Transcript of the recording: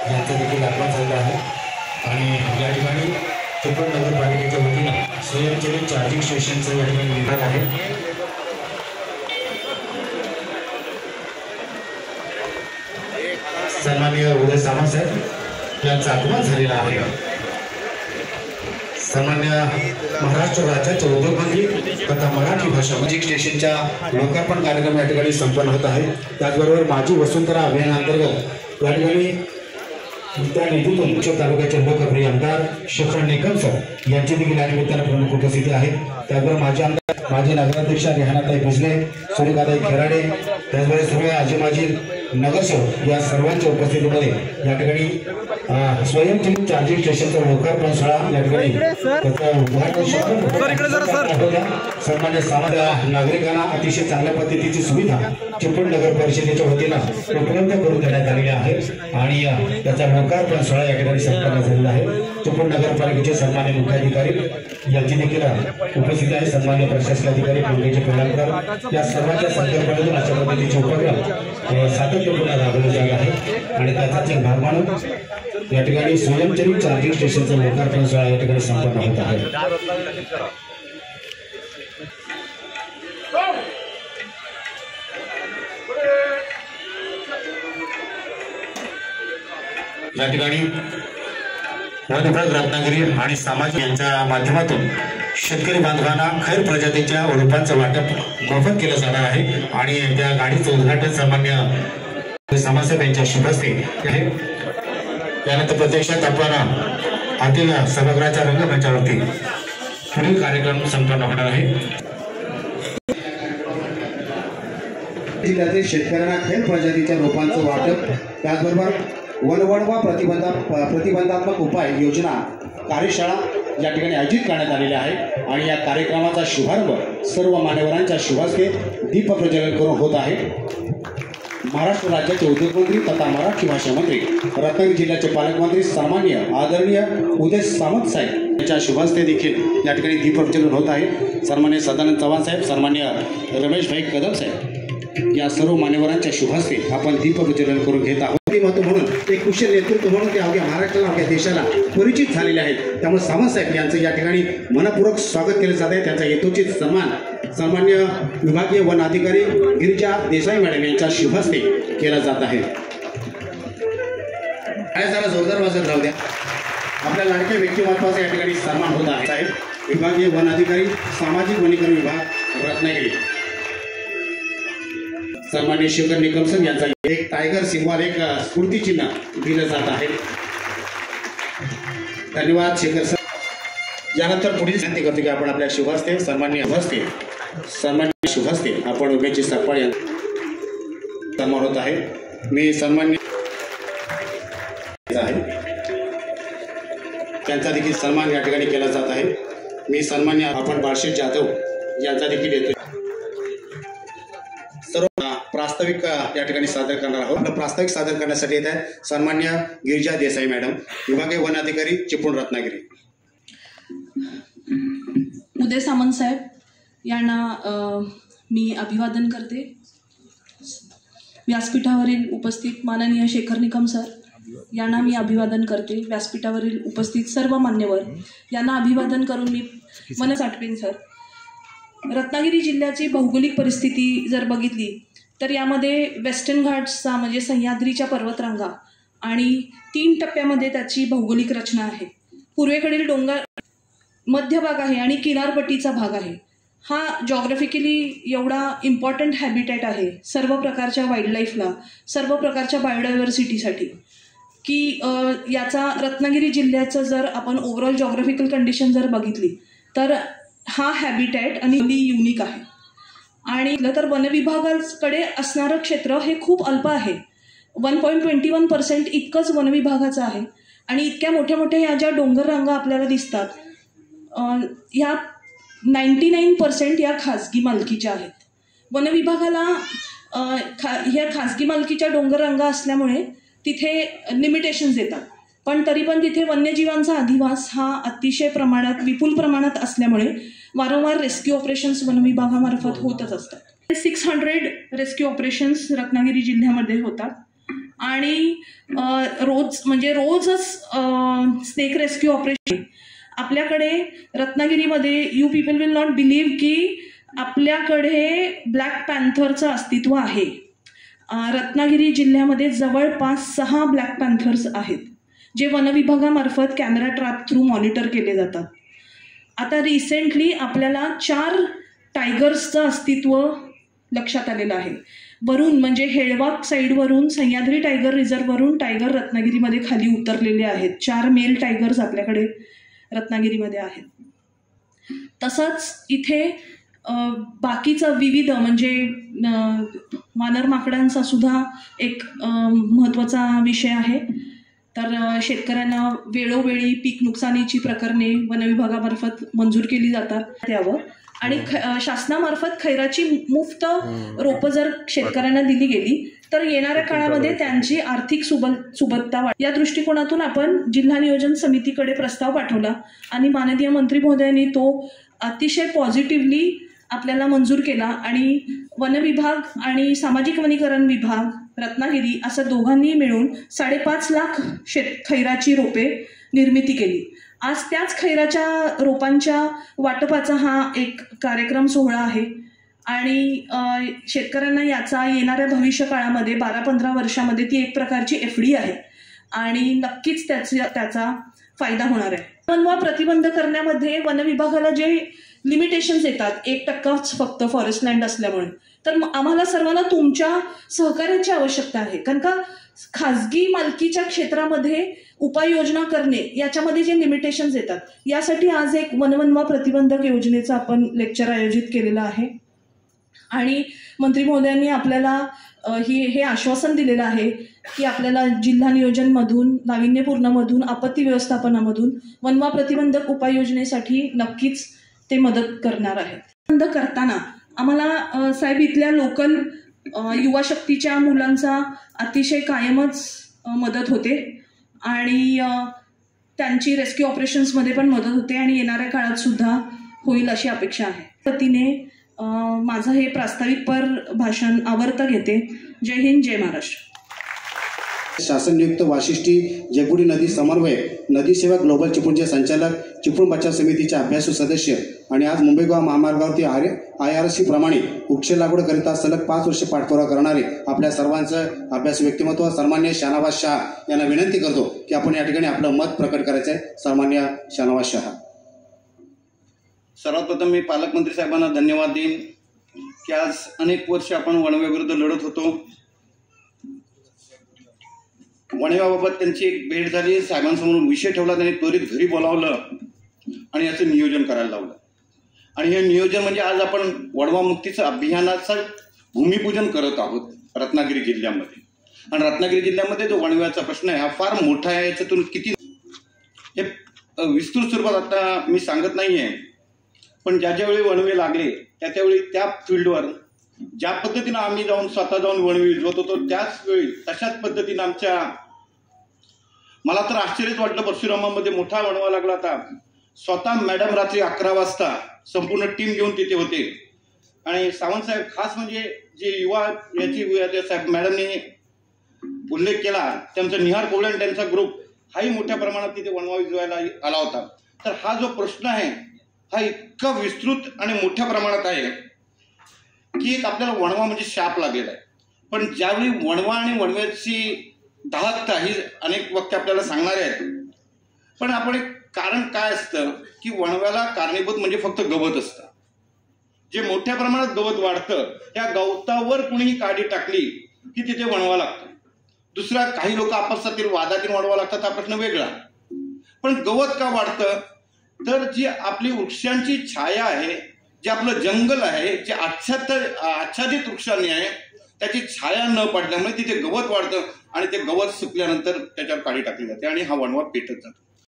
यांचा देखील आगमन झालं आहे आणि या ठिकाणी चिपळूण नगरपालिकेच्या वतीनं स्वयंचलित चार्जिंग स्टेशनचं या ठिकाणी विभाग आहे। सन्माननीय उदय सामंत साहेब यांचं आगमन झालेलं आहे। सन्मान्य महाराष्ट्र राज्याचे उद्योगमंत्री तथा मराठी भाषा चार्जिंग स्टेशनच्या लोकार्पण कार्यक्रम या ठिकाणी संपन्न होत आहे। त्याचबरोबर माझी वसुंधरा अभियानांतर्गत या ठिकाणी त्या निधीतून तालुक्याचे लोकप्रिय आमदार शेखर निकम सर यांची देखील या निमित्तानं प्रमुख उपस्थिती आहे। त्याचबरोबर माजी आमदार माजी नगराध्यक्ष रेहानाताई भिजले, सुरेखाताई खेराडे, त्याचबरोबर सर्व आजी माजी नगरसेवक या सर्वांच्या उपस्थितीमध्ये या ठिकाणी स्वयंचलित चार्जिंग स्टेशनचा लोकार्पण सोहळा या ठिकाणी सन्मान्य सामान्य नागरिकांना अतिशय चांगल्या पद्धतीची सुविधा चिपळूण नगर परिषदेच्या वतीनं उपलब्ध करून देण्यात आलेली आहे आणि त्याचा लोकार्पण सोहळा या ठिकाणी संपन्न झालेला आहे। चिपळूण नगरपालिकेचे सन्मान्य मुख्याधिकारी यांची देखील उपस्थिती आहे। सन्मान्य प्रशासकीय अधिकारी पंकज पेलांकर या सर्वांच्या संकल्पनेतून अशा पद्धतीचे उपक्रम सातत्यपूर्ण राबवले जात आहे आणि त्याचाच एक भाग म्हणून या ठिकाणी स्वयंचलित चार्जिंग स्टेशनचं लोकार्पण सोहळा या ठिकाणी संपन्न होत आहे। या ठिकाणी वन विभाग रत्नागिरी आणि सामाजिक यांच्या माध्यमातून शेतकरी बांधवांना खैर प्रजातीच्या रोपांचं वाटप मोफत केलं जाणार आहे आणि त्या गाडीचं उद्घाटन सामान्य सामासाहेब यांच्या शुभ हस्ते आहे। त्यानंतर प्रत्यक्षात आपण आतील सभागृहाच्या रंगमंचावरती पुढील कार्यक्रम संपन्न होणार आहे। जिल्ह्यातील शेतकऱ्यांना खैर प्रजातीच्या रोपांचं वाटप, त्याचबरोबर वनवणवा प्रतिबंधात्मक उपाय योजना कार्यशाळा या ठिकाणी आयोजित करण्यात आलेल्या आहे आणि या कार्यक्रमाचा शुभारंभ सर्व मान्यवरांच्या शुभास्ते दीप प्रज्वलन करून होत आहे। महाराष्ट्र राज्याचे उद्योगमंत्री तथा मराठी भाषा मंत्री रत्नागिरी जिल्ह्याचे पालकमंत्री सन्माननीय आदरणीय उदय सामंत साहेब यांच्या शुभास्ते देखील या ठिकाणी दीप प्रज्वलन होत आहे। सन्माननीय सदानंद चव्हाण साहेब, सन्माननीय रमेश भाई कदम साहेब या सर्व मान्यवरांच्या शुभास्ते आपण दीप प्रज्वलन करून घेत आहोत। महत्व म्हणून एक कुशल नेतृत्व म्हणून ते अवघ्या महाराष्ट्राला अवघ्या देशाला परिचित झालेले आहेत। त्यामुळे सामंत साहेब यांचं या ठिकाणी मनपूर्वक स्वागत केले जात आहे। त्यांचा यथोचित सन्मान सन्मान्य विभागीय वन अधिकारी गिरिजा देसाई मॅडम यांच्या शुभास्ते केला जात आहे। काय जरा जोरदार वाजत राहू द्या। आपल्या लाडक्या व्यक्तिमत्वाचा या ठिकाणी सन्मान होत आहे। साहेब विभागीय वन अधिकारी सामाजिक वनीकरण विभाग रत्नागिरी सन्मान्य शेखर निकम सर यांचा एक टायगर सिंबॉल एक स्फूर्ती चिन्ह दिलं जात आहे। धन्यवाद शेखर सर। यानंतर पुढील विनंती करतो की आपण आपल्या शुभहस्ते सन्मान्य शुभहस्ते आपण उमेशजी सकपाळ यांचा सन्मान होत आहे। मी सन्मान्य त्यांचा देखील सन्मान या ठिकाणी केला जात आहे। मी सन्मान्य आपण बाळशेठ जाधव यांचा देखील येतो। सर्व प्रास्ताविक या ठिकाणी सादर करणार आहोत। प्रास्ताविक सादर करण्यासाठी येत आहे सन्मान्य गिरिजा देसाई मॅडम, विभागीय वन अधिकारी चिपळूण रत्नागिरी। उदय सामंत साहेब यांना मी अभिवादन करते। व्यासपीठावरील उपस्थित माननीय शेखर निकम सर यांना मी अभिवादन करते। व्यासपीठावरील उपस्थित सर्व मान्यवर यांना अभिवादन करून मी मन साठवेन सर। रत्नागिरी जिल्ह्याची भौगोलिक परिस्थिती जर बघितली तर यामध्ये वेस्टर्न घाट्सचा म्हणजे सह्याद्रीच्या पर्वतरांगा आणि 3 टप्प्यामध्ये त्याची भौगोलिक रचना आहे। पूर्वेकडील डोंगर मध्य भाग आहे आणि किनारपट्टीचा भाग आहे। हा जॉग्राफिकली एवढा इम्पॉर्टंट हॅबिटॅट आहे सर्व प्रकारच्या वाईल्डलाईफला, सर्व प्रकारच्या बायोडायव्हर्सिटीसाठी की याचा रत्नागिरी जिल्ह्याचं जर आपण ओव्हरऑल जॉग्राफिकल कंडिशन जर बघितली तर हा हॅबिटॅट आणि युनिक आहे। आणि तर वनविभागाकडे असणारं क्षेत्र हे खूप अल्प आहे। 1.21% इतकंच वनविभागाचं आहे आणि इतक्या मोठ्या मोठ्या ह्या ज्या डोंगर रांगा आपल्याला दिसतात ह्या 99% या खाजगी मालकीच्या आहेत। वनविभागाला ह्या खाजगी मालकीच्या डोंगर रांगा असल्यामुळे तिथे लिमिटेशन्स येतात, पण तरी पण तिथे वन्यजीवांचा अधिवास हा अतिशय प्रमाणात विपुल प्रमाणात असल्यामुळे वारंवार रेस्क्यू ऑपरेशन्स वनविभागामार्फत होतच असतात। 600 रेस्क्यू ऑपरेशन्स रत्नागिरी जिल्ह्यामध्ये होतात आणि रोजच स्नेक रेस्क्यू ऑपरेशन आपल्याकडे रत्नागिरीमध्ये. You people will not believe की आपल्याकडे ब्लॅक पॅन्थरचं अस्तित्व आहे. रत्नागिरी जिल्ह्यामध्ये जवळपास 6 ब्लॅक पॅन्थर्स आहेत, जे वनविभागामार्फत कॅमेरा ट्रॅप थ्रू मॉनिटर केले जातात. आता रिसेंटली आपल्याला 4 टायगर्सचं अस्तित्व लक्षात आलेलं आहे. वरून म्हणजे हेळवाक साईडवरून, सह्याद्री टायगर रिझर्ववरून टायगर रत्नागिरीमध्ये खाली उतरलेले आहेत. 4 मेल टायगर्स आपल्याकडे रत्नागिरीमध्ये आहेत. तसंच इथे बाकीचं विविध म्हणजे वानर माकडांचा सुद्धा एक महत्त्वाचा विषय आहे. तर शेतकऱ्यांना वेळोवेळी पीक नुकसानीची प्रकरणे वनविभागामार्फत मंजूर केली जातात त्यावर, आणि शासनामार्फत खैराची मुफ्त रोपं जर शेतकऱ्यांना दिली गेली तर येणाऱ्या काळामध्ये त्यांची आर्थिक सुबत्ता या दृष्टिकोनातून आपण जिल्हा नियोजन समितीकडे प्रस्ताव पाठवला आणि माननीय मंत्री महोदयांनी तो अतिशय पॉझिटिव्हली आपल्याला मंजूर केला. आणि वन विभाग आणि सामाजिक वनीकरण विभाग रत्नागिरी असं दोघांनी मिळून 5.5 लाख खैराची रोपे निर्मिती केली. आज त्याच खैराच्या रोपांच्या वाटपाचा हा एक कार्यक्रम सोहळा आहे आणि शेतकऱ्यांना याचा येणाऱ्या भविष्य काळामध्ये 12-15 वर्षामध्ये ती एक प्रकारची FD आहे आणि नक्कीच त्याचा फायदा होणार आहे. वनवा प्रतिबंध करण्यामध्ये वन विभागाला जे लिमिटेशन्स येतात, 1% फक्त फॉरेस्ट लँड असल्यामुळे, तर आम्हाला सर्वांना तुमच्या सहकार्याची आवश्यकता आहे. कारण का खाजगी मालकीच्या क्षेत्रामध्ये उपाययोजना करणे याच्यामध्ये जे लिमिटेशन्स येतात, यासाठी आज एक वनवा प्रतिबंधक योजनेचं आपण लेक्चर आयोजित केलेलं आहे. आणि मंत्री महोदयांनी आपल्याला हे आश्वासन दिलेलं आहे की आपल्याला जिल्हा नियोजनमधून, नाविन्यपूर्णमधून, आपत्ती व्यवस्थापनामधून वनवा प्रतिबंधक उपाययोजनेसाठी नक्कीच ते मदत करणार आहेत. बंद करताना आम्हाला साहेब इथल्या लोकल युवा शक्तीच्या मुलांचा अतिशय कायमच मदत होते आणि त्यांची रेस्क्यू ऑपरेशन्समध्ये पण मदत होते आणि येणाऱ्या काळात सुद्धा होईल अशी अपेक्षा आहे. पतीने माझं हे प्रास्ताविकपर भाषण आवर्त घेते. जय हिंद, जय महाराष्ट्र. शासन नियुक्त वाशिष्ठी जगबुडी नदी समन्वय नदी सेवा ग्लोबल चिपळूणचे संचालक, चिपळूण बचाव समितीचे अभ्यासू सदस्य आणि आज मुंबई गोवा महामार्गावरती IRC प्रमाणे वृक्ष लागवडकरिता सलग 5 वर्षे पाठपुरावा करणारे आपल्या सर्वांचं अभ्यास व्यक्तिमत्व सन्मान्य शाहनवाज शाह यांना विनंती करतो की आपण या ठिकाणी आपलं मत प्रकट करायचं आहे. सन्मान्य शाहनवाज शाह. सर्वात प्रथम मी पालकमंत्री साहेबांना धन्यवाद देईन की आज अनेक वर्ष आपण वणव्याविरुद्ध लढत होतो. वणव्याबाबत त्यांची एक भेट झाली, साहेबांसमोर विषय ठेवला, त्यांनी त्वरित घरी बोलावलं आणि याचं नियोजन करायला लावलं. आणि हे नियोजन म्हणजे आज आपण वणवा मुक्तीचं अभियानाचं भूमिपूजन करत आहोत रत्नागिरी जिल्ह्यामध्ये. आणि रत्नागिरी जिल्ह्यामध्ये जो वणव्याचा प्रश्न आहे हा फार मोठा आहे. याच्यातून किती हे विस्तृत स्वरूपात आता मी सांगत नाही आहे, पण ज्यावेळी वणवे लागले त्यावेळी त्या फील्डवर ज्या पद्धतीनं आम्ही स्वतः जाऊन वणवे विजवत होतो त्याच वेळी तशाच पद्धतीनं मला तर आश्चर्यच वाटलं. परशुरामामध्ये मोठा वणवा लागला होता. स्वतः मॅडम रात्री 11 वाजता संपूर्ण टीम घेऊन तिथे होते. आणि सावंत साहेब खास म्हणजे जे युवा याची साहेब मॅडमने उल्लेख केला, त्यांचा निहार कोवळे आणि त्यांचा ग्रुप हाही मोठ्या प्रमाणात तिथे वणवा विजवायला आला होता. तर हा जो प्रश्न आहे हा इतका विस्तृत आणि मोठ्या प्रमाणात आहे की एक आपल्याला वणवा म्हणजे शाप लागलेला आहे. पण ज्यावेळी वणवा आणि वणव्याची दाहकता ही अनेक वक्ते आपल्याला सांगणारे आहेत, पण आपण एक कारण काय असतं की वणव्याला कारणीभूत म्हणजे फक्त गवत असतं. जे मोठ्या प्रमाणात गवत वाढतं त्या गवतावर कुणीही काडी टाकली की तिथे वणवा लागतं. दुसरा काही लोक आपसातील वादातील वणवा लागतात, हा प्रश्न वेगळा. पण गवत का वाढतं तर जी आपली वृक्षांची छाया आहे, जे आपलं जंगल आहे, जे आच्छादित वृक्षांनी आहे, त्याची छाया न पडल्यामुळे तिथे गवत वाढतं आणि ते गवत सुकल्यानंतर त्याच्यावर काडी टाकली जाते आणि हा वणवा पेटत जातो.